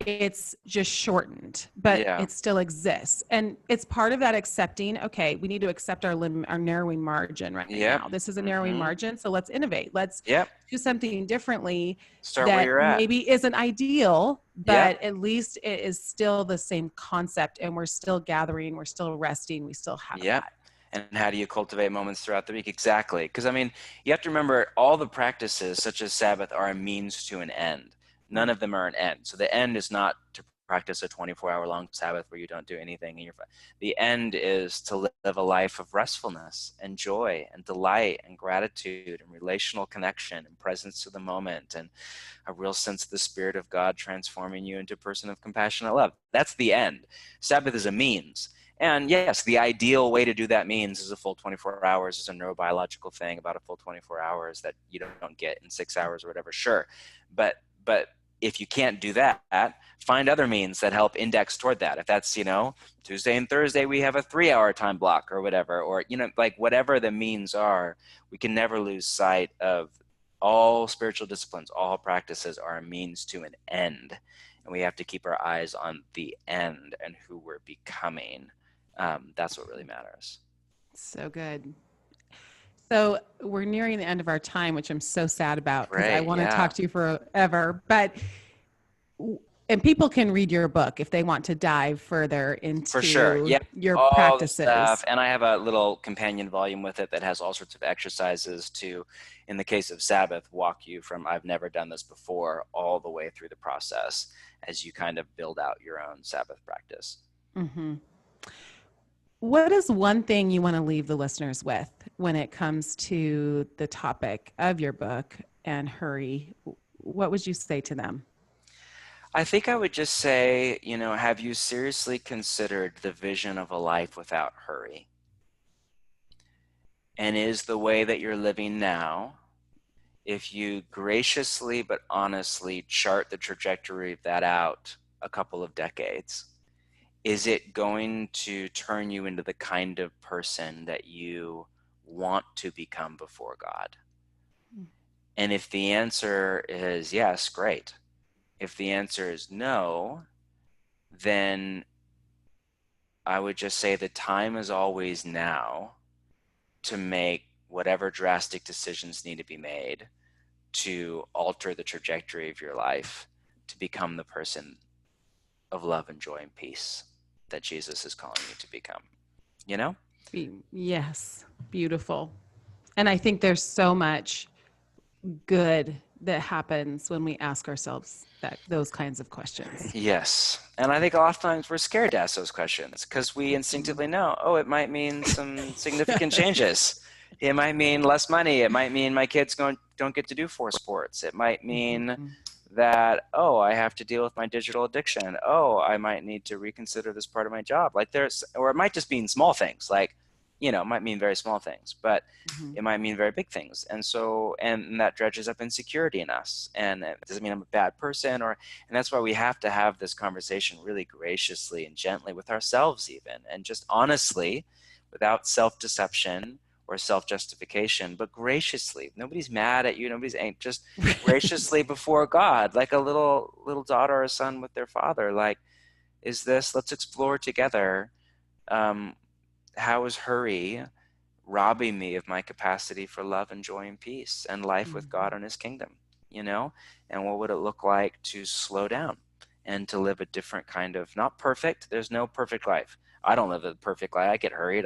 Speaker 2: it's just shortened, but
Speaker 1: Yeah.
Speaker 2: it still exists. And it's part of that accepting, okay, we need to accept our narrowing margin right
Speaker 1: Yep.
Speaker 2: now. This is a narrowing margin. So let's innovate. Let's
Speaker 1: Yep.
Speaker 2: do something differently
Speaker 1: Start where
Speaker 2: that
Speaker 1: you're at.
Speaker 2: maybe isn't ideal,
Speaker 1: Yep.
Speaker 2: but at least it is still the same concept and we're still gathering, we're still resting, we still have
Speaker 1: Yep.
Speaker 2: that.
Speaker 1: And how do you cultivate moments throughout the week? Exactly. Because, you have to remember all the practices, such as Sabbath, are a means to an end. None of them are an end. So the end is not to practice a 24-hour long Sabbath where you don't do anything. The end is to live a life of restfulness and joy and delight and gratitude and relational connection and presence to the moment and a real sense of the Spirit of God transforming you into a person of compassionate love. That's the end. Sabbath is a means. And yes, the ideal way to do that means is a full 24 hours. Is a neurobiological thing about a full 24 hours that you don't get in 6 hours or whatever. Sure. But if you can't do that, find other means that help index toward that. If that's, Tuesday and Thursday, we have a 3-hour time block or whatever, or, like whatever the means are, we can never lose sight of all spiritual disciplines, all practices are a means to an end. And we have to keep our eyes on the end and who we're becoming. That's what really matters.
Speaker 2: So good. So we're nearing the end of our time, which I'm so sad about because I want to talk to you forever. And people can read your book if they want to dive further into
Speaker 1: For sure. Yep.
Speaker 2: your
Speaker 1: all
Speaker 2: practices.
Speaker 1: The stuff. And I have a little companion volume with it that has all sorts of exercises to, in the case of Sabbath, walk you from I've never done this before all the way through the process as you kind of build out your own Sabbath practice.
Speaker 2: Mm-hmm. What is one thing you want to leave the listeners with when it comes to the topic of your book and hurry? What would you say to them?
Speaker 1: I think I would just say, have you seriously considered the vision of a life without hurry? And is the way that you're living now, if you graciously but honestly chart the trajectory of that out a couple of decades, is it going to turn you into the kind of person that you want to become before God? And if the answer is yes, great. If the answer is no, then I would just say the time is always now to make whatever drastic decisions need to be made to alter the trajectory of your life to become the person of love and joy and peace that Jesus is calling you to become,
Speaker 2: Yes, beautiful. And I think there's so much good that happens when we ask ourselves those kinds of questions.
Speaker 1: Yes. And I think a lot of times we're scared to ask those questions because we instinctively know, it might mean some significant changes. It might mean less money. It might mean my kids don't get to do 4 sports. It might mean that, I have to deal with my digital addiction. I might need to reconsider this part of my job. Or it might just mean small things, it might mean very small things, but it might mean very big things. And so, and that dredges up insecurity in us. And it doesn't mean I'm a bad person, and that's why we have to have this conversation really graciously and gently with ourselves even, and just honestly, without self-deception or self-justification, but graciously. Nobody's mad at you. Nobody's angry. Just graciously before God, like a little daughter or son with their father. Let's explore together. How is hurry robbing me of my capacity for love and joy and peace and life with God and his kingdom, and what would it look like to slow down and to live a different kind of, not perfect. There's no perfect life. I don't live a perfect life. I get hurried.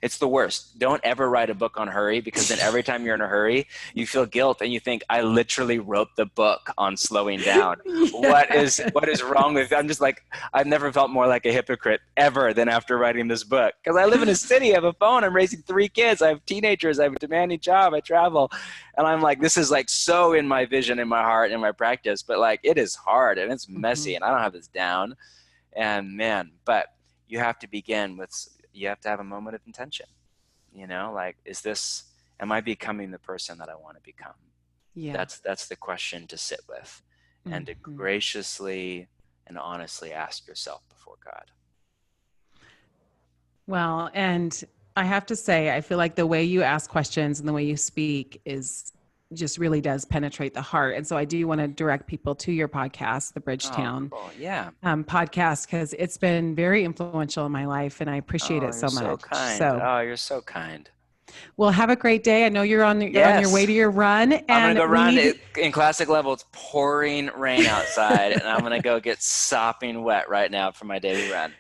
Speaker 1: It's the worst. Don't ever write a book on hurry, because then every time you're in a hurry, you feel guilt and you think, I literally wrote the book on slowing down.
Speaker 2: Yes.
Speaker 1: What is wrong with, I'm just like, I've never felt more like a hypocrite ever than after writing this book. Because I live in a city, I have a phone, I'm raising 3 kids, I have teenagers, I have a demanding job, I travel. And I'm like, this is so in my vision, in my heart, in my practice, but it is hard and it's messy and I don't have this down. And man, but you have to you have to have a moment of intention, am I becoming the person that I want to become?
Speaker 2: Yeah.
Speaker 1: That's the question to sit with and to graciously and honestly ask yourself before God.
Speaker 2: Well, and I have to say, I feel like the way you ask questions and the way you speak just really does penetrate the heart. And so I do want to direct people to your podcast, the Bridgetown podcast, because it's been very influential in my life and I appreciate it so much.
Speaker 1: So kind. You're so kind.
Speaker 2: Well, have a great day. I know you're on your way to your run. And
Speaker 1: I'm going to go run. In classic level, it's pouring rain outside and I'm going to go get sopping wet right now for my daily run.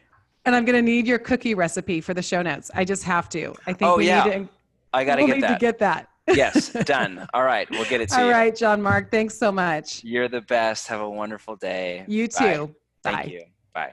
Speaker 2: And I'm going to need your cookie recipe for the show notes. I just have to. I think we need to.
Speaker 1: I got to get that. Yes, done. All right, we'll get it to you.
Speaker 2: All right, John Mark, thanks so much.
Speaker 1: You're the best. Have a wonderful day.
Speaker 2: You too. Bye.
Speaker 1: Thank you. Bye.